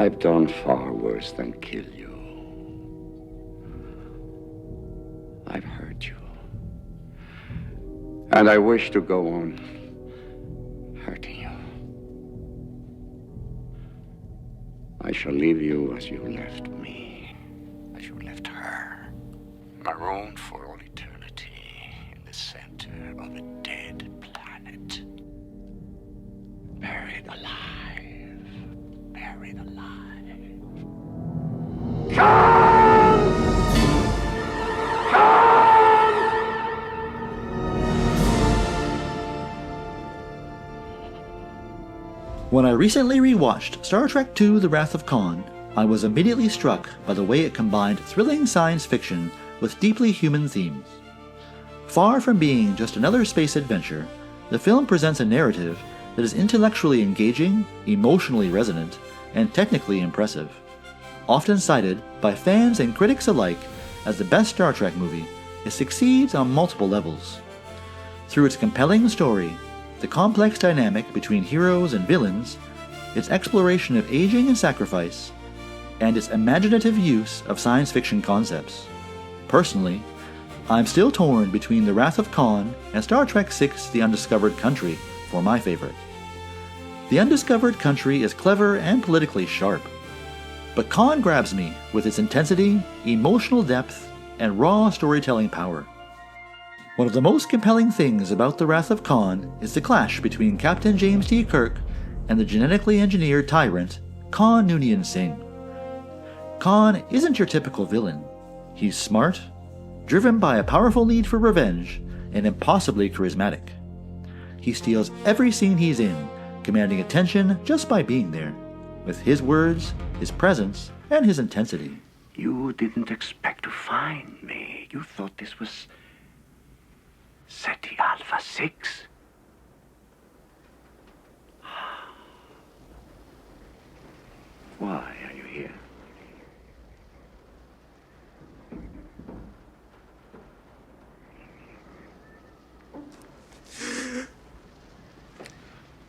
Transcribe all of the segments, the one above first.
I've done far worse than kill you. I've hurt you. And I wish to go on hurting you. I shall leave you as you left me, as you left her, marooned for all eternity in the center of a dead planet. Buried alive, buried alive. Khan! Khan! When I recently rewatched Star Trek II: The Wrath of Khan, I was immediately struck by the way it combined thrilling science fiction with deeply human themes. Far from being just another space adventure, the film presents a narrative that is intellectually engaging, emotionally resonant, and technically impressive. Often cited by fans and critics alike as the best Star Trek movie, it succeeds on multiple levels. Through its compelling story, the complex dynamic between heroes and villains, its exploration of aging and sacrifice, and its imaginative use of science fiction concepts. Personally, I'm still torn between The Wrath of Khan and Star Trek VI: The Undiscovered Country for my favorite. The Undiscovered Country is clever and politically sharp, but Khan grabs me with its intensity, emotional depth, and raw storytelling power. One of the most compelling things about The Wrath of Khan is the clash between Captain James T. Kirk and the genetically engineered tyrant, Khan Noonien Singh. Khan isn't your typical villain. He's smart, driven by a powerful need for revenge, and impossibly charismatic. He steals every scene he's in, commanding attention just by being there, with his words, his presence, and his intensity. You didn't expect to find me. You thought this was SETI Alpha 6. Why are you here?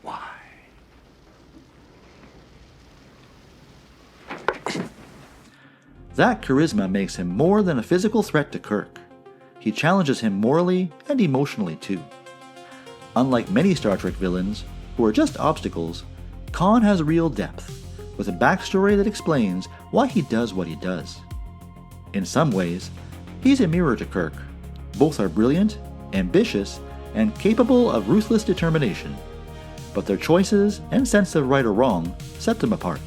Why? That charisma makes him more than a physical threat to Kirk. He challenges him morally and emotionally too. Unlike many Star Trek villains, who are just obstacles, Khan has real depth, with a backstory that explains why he does what he does. In some ways, he's a mirror to Kirk. Both are brilliant, ambitious, and capable of ruthless determination, but their choices and sense of right or wrong set them apart.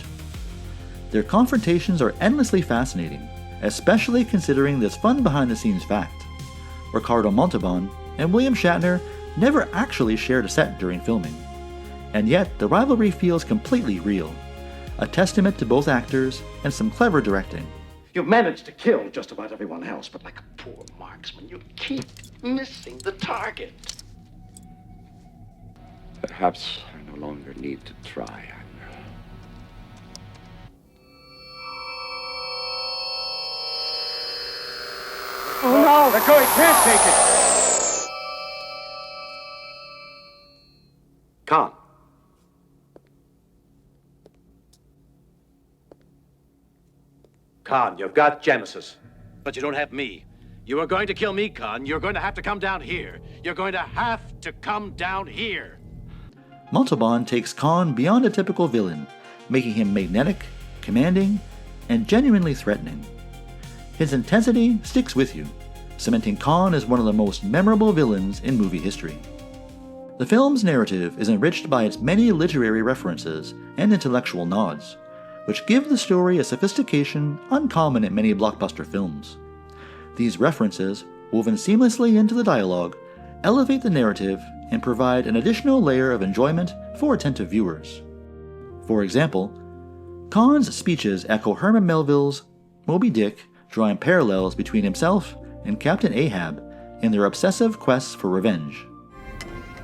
Their confrontations are endlessly fascinating, especially considering this fun behind-the-scenes fact. Ricardo Montalban and William Shatner never actually shared a set during filming, and yet the rivalry feels completely real, a testament to both actors and some clever directing. You've managed to kill just about everyone else, but like a poor marksman, you keep missing the target. Perhaps I no longer need to try, Admiral. Oh no! Let go, he can't take it! Khan. Khan, you've got Genesis. But you don't have me. You are going to kill me, Khan. You're going to have to come down here. You're going to have to come down here. Montalban takes Khan beyond a typical villain, making him magnetic, commanding, and genuinely threatening. His intensity sticks with you, cementing Khan as one of the most memorable villains in movie history. The film's narrative is enriched by its many literary references and intellectual nods, which give the story a sophistication uncommon in many blockbuster films. These references, woven seamlessly into the dialogue, elevate the narrative and provide an additional layer of enjoyment for attentive viewers. For example, Khan's speeches echo Herman Melville's Moby Dick, drawing parallels between himself and Captain Ahab in their obsessive quests for revenge.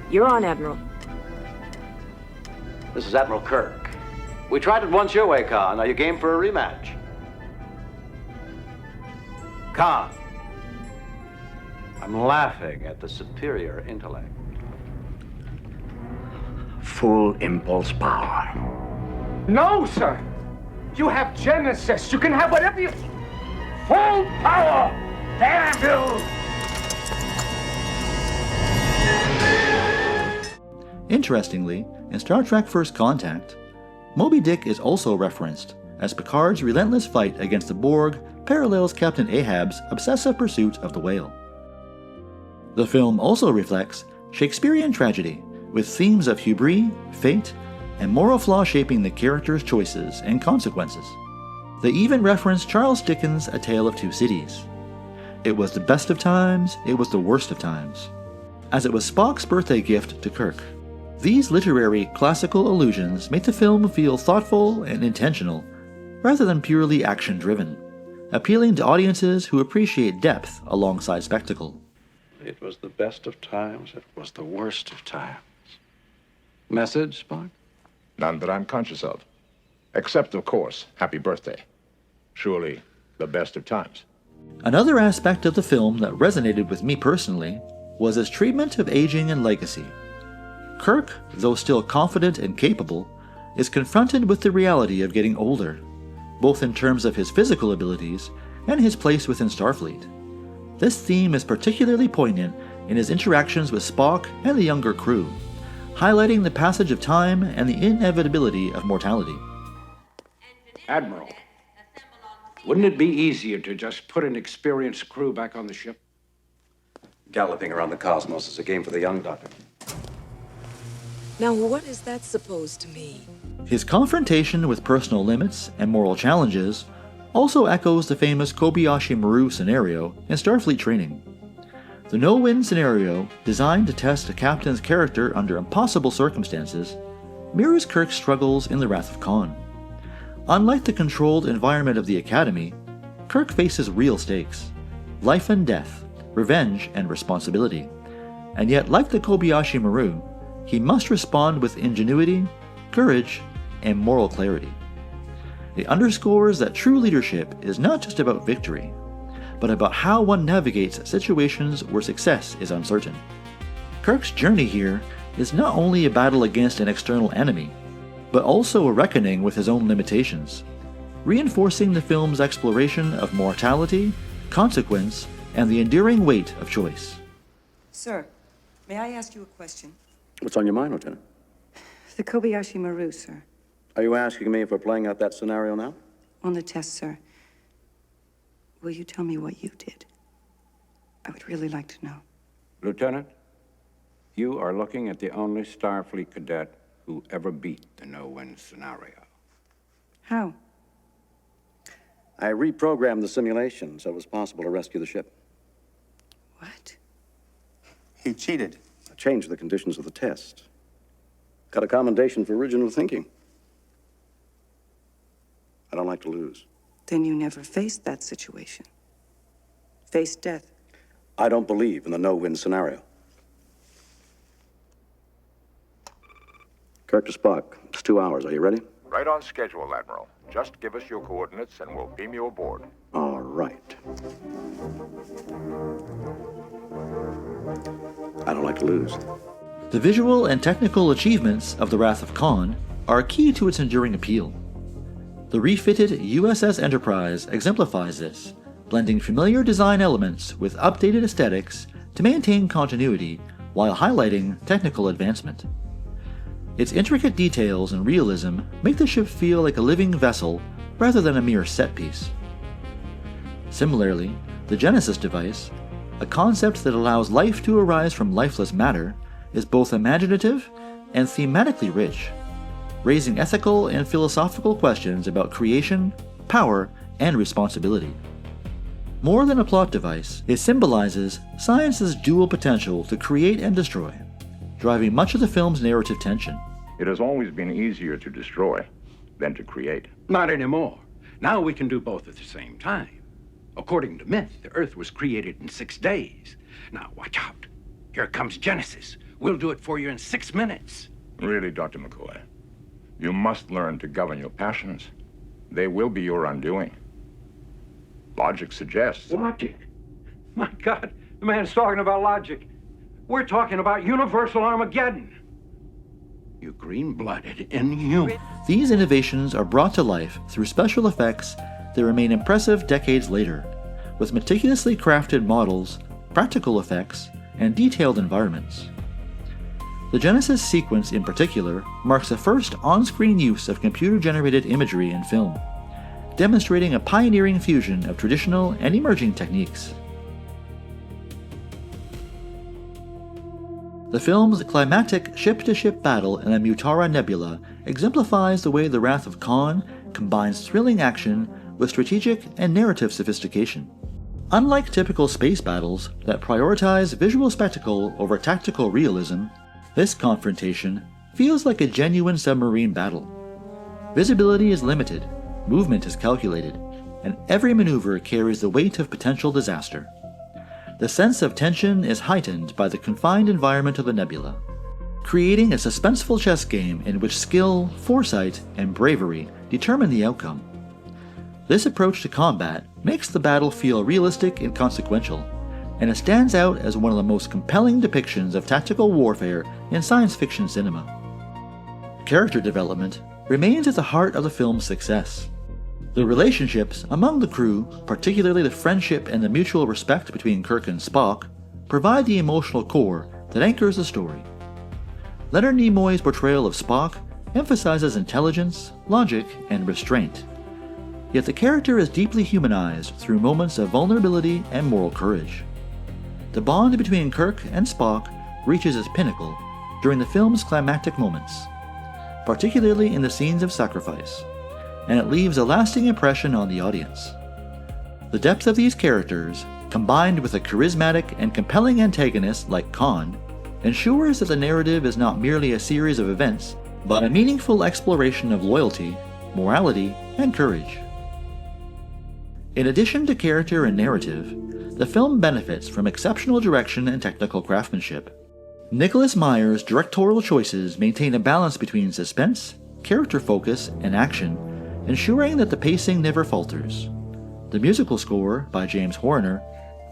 You're on, Admiral. This is Admiral Kirk. We tried it once your way, Khan. Are you game for a rematch? Khan. I'm laughing at the superior intellect. Full impulse power. No, sir! You have Genesis. You can have whatever you... Full power! Damn you! Interestingly, in Star Trek First Contact, Moby Dick is also referenced, as Picard's relentless fight against the Borg parallels Captain Ahab's obsessive pursuit of the whale. The film also reflects Shakespearean tragedy, with themes of hubris, fate, and moral flaw shaping the characters' choices and consequences. They even reference Charles Dickens' A Tale of Two Cities. It was the best of times, it was the worst of times, as it was Spock's birthday gift to Kirk. These literary classical allusions make the film feel thoughtful and intentional, rather than purely action-driven, appealing to audiences who appreciate depth alongside spectacle. It was the best of times, it was the worst of times. Message, Spock? None that I'm conscious of. Except, of course, happy birthday. Surely the best of times. Another aspect of the film that resonated with me personally was its treatment of aging and legacy. Kirk, though still confident and capable, is confronted with the reality of getting older, both in terms of his physical abilities and his place within Starfleet. This theme is particularly poignant in his interactions with Spock and the younger crew, highlighting the passage of time and the inevitability of mortality. Admiral, wouldn't it be easier to just put an experienced crew back on the ship? Galloping around the cosmos is a game for the young, Doctor. Now, what is that supposed to mean? His confrontation with personal limits and moral challenges also echoes the famous Kobayashi Maru scenario in Starfleet training. The no-win scenario, designed to test a captain's character under impossible circumstances, mirrors Kirk's struggles in The Wrath of Khan. Unlike the controlled environment of the Academy, Kirk faces real stakes: life and death, revenge and responsibility. And yet, like the Kobayashi Maru, he must respond with ingenuity, courage, and moral clarity. It underscores that true leadership is not just about victory, but about how one navigates situations where success is uncertain. Kirk's journey here is not only a battle against an external enemy, but also a reckoning with his own limitations, reinforcing the film's exploration of mortality, consequence, and the enduring weight of choice. Sir, may I ask you a question? What's on your mind, Lieutenant? The Kobayashi Maru, sir. Are you asking me if we're playing out that scenario now? On the test, sir. Will you tell me what you did? I would really like to know. Lieutenant, you are looking at the only Starfleet cadet who ever beat the no-win scenario. How? I reprogrammed the simulation so it was possible to rescue the ship. What? He cheated. I changed the conditions of the test. Got a commendation for original thinking. I don't like to lose. Then you never faced that situation. Faced death. I don't believe in the no-win scenario. Kirk to Spock. It's 2 hours. Are you ready? Right on schedule, Admiral. Just give us your coordinates and we'll beam you aboard. All right. I don't like to lose. The visual and technical achievements of The Wrath of Khan are key to its enduring appeal. The refitted USS Enterprise exemplifies this, blending familiar design elements with updated aesthetics to maintain continuity while highlighting technical advancement. Its intricate details and realism make the ship feel like a living vessel rather than a mere set piece. Similarly, the Genesis device, a concept that allows life to arise from lifeless matter, is both imaginative and thematically rich, raising ethical and philosophical questions about creation, power, and responsibility. More than a plot device, it symbolizes science's dual potential to create and destroy, driving much of the film's narrative tension. It has always been easier to destroy than to create. Not anymore. Now we can do both at the same time. According to myth, the Earth was created in 6 days. Now, watch out. Here comes Genesis. We'll do it for you in 6 minutes. Really, Dr. McCoy, you must learn to govern your passions. They will be your undoing. Logic suggests... Logic? My God, the man's talking about logic. We're talking about universal Armageddon. You green-blooded inhuman. These innovations are brought to life through special effects that remain impressive decades later, with meticulously crafted models, practical effects, and detailed environments. The Genesis sequence in particular marks the first on-screen use of computer-generated imagery in film, demonstrating a pioneering fusion of traditional and emerging techniques. The film's climactic ship-to-ship battle in the Mutara Nebula exemplifies the way the Wrath of Khan combines thrilling action with strategic and narrative sophistication. Unlike typical space battles that prioritize visual spectacle over tactical realism, this confrontation feels like a genuine submarine battle. Visibility is limited, movement is calculated, and every maneuver carries the weight of potential disaster. The sense of tension is heightened by the confined environment of the nebula, creating a suspenseful chess game in which skill, foresight, and bravery determine the outcome. This approach to combat makes the battle feel realistic and consequential, and it stands out as one of the most compelling depictions of tactical warfare in science fiction cinema. Character development remains at the heart of the film's success. The relationships among the crew, particularly the friendship and the mutual respect between Kirk and Spock, provide the emotional core that anchors the story. Leonard Nimoy's portrayal of Spock emphasizes intelligence, logic, and restraint. Yet the character is deeply humanized through moments of vulnerability and moral courage. The bond between Kirk and Spock reaches its pinnacle during the film's climactic moments, particularly in the scenes of sacrifice, and it leaves a lasting impression on the audience. The depth of these characters, combined with a charismatic and compelling antagonist like Khan, ensures that the narrative is not merely a series of events, but a meaningful exploration of loyalty, morality, and courage. In addition to character and narrative, the film benefits from exceptional direction and technical craftsmanship. Nicholas Meyer's directorial choices maintain a balance between suspense, character focus, and action, ensuring that the pacing never falters. The musical score, by James Horner,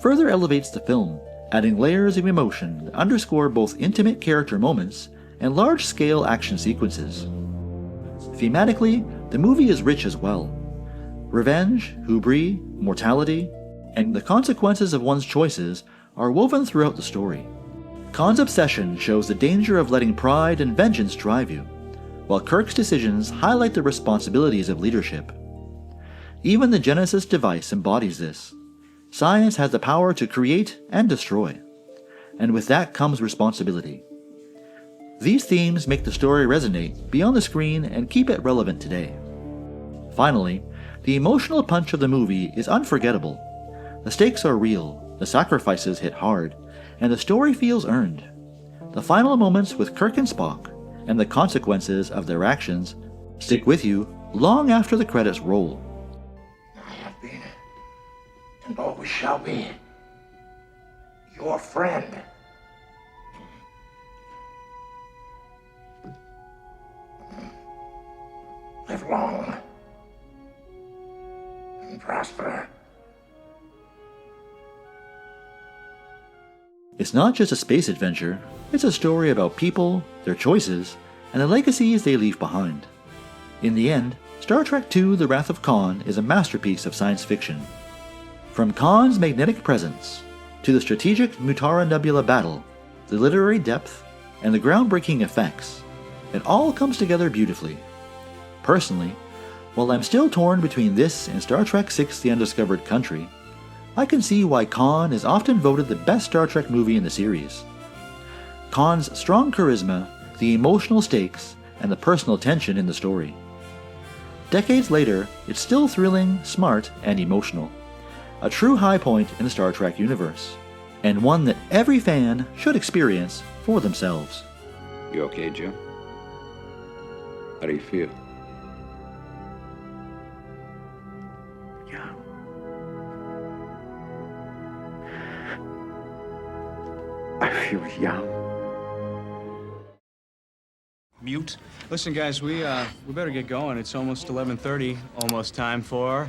further elevates the film, adding layers of emotion that underscore both intimate character moments and large-scale action sequences. Thematically, the movie is rich as well. Revenge, hubris, mortality, and the consequences of one's choices are woven throughout the story. Khan's obsession shows the danger of letting pride and vengeance drive you, while Kirk's decisions highlight the responsibilities of leadership. Even the Genesis device embodies this. Science has the power to create and destroy, and with that comes responsibility. These themes make the story resonate beyond the screen and keep it relevant today. Finally, the emotional punch of the movie is unforgettable. The stakes are real, the sacrifices hit hard, and the story feels earned. The final moments with Kirk and Spock, and the consequences of their actions, stick with you long after the credits roll. I have been, and always shall be, your friend. Live long and prosper. It's not just a space adventure, it's a story about people, their choices, and the legacies they leave behind. In the end, Star Trek II: The Wrath of Khan is a masterpiece of science fiction. From Khan's magnetic presence, to the strategic Mutara Nebula battle, the literary depth, and the groundbreaking effects, it all comes together beautifully. Personally, while I'm still torn between this and Star Trek VI: The Undiscovered Country, I can see why Khan is often voted the best Star Trek movie in the series. Khan's strong charisma, the emotional stakes, and the personal tension in the story. Decades later, it's still thrilling, smart, and emotional. A true high point in the Star Trek universe, and one that every fan should experience for themselves. You okay, Jim? How do you feel? I feel young. Mute. Listen, guys, we better get going. It's almost 11:30. Almost time for.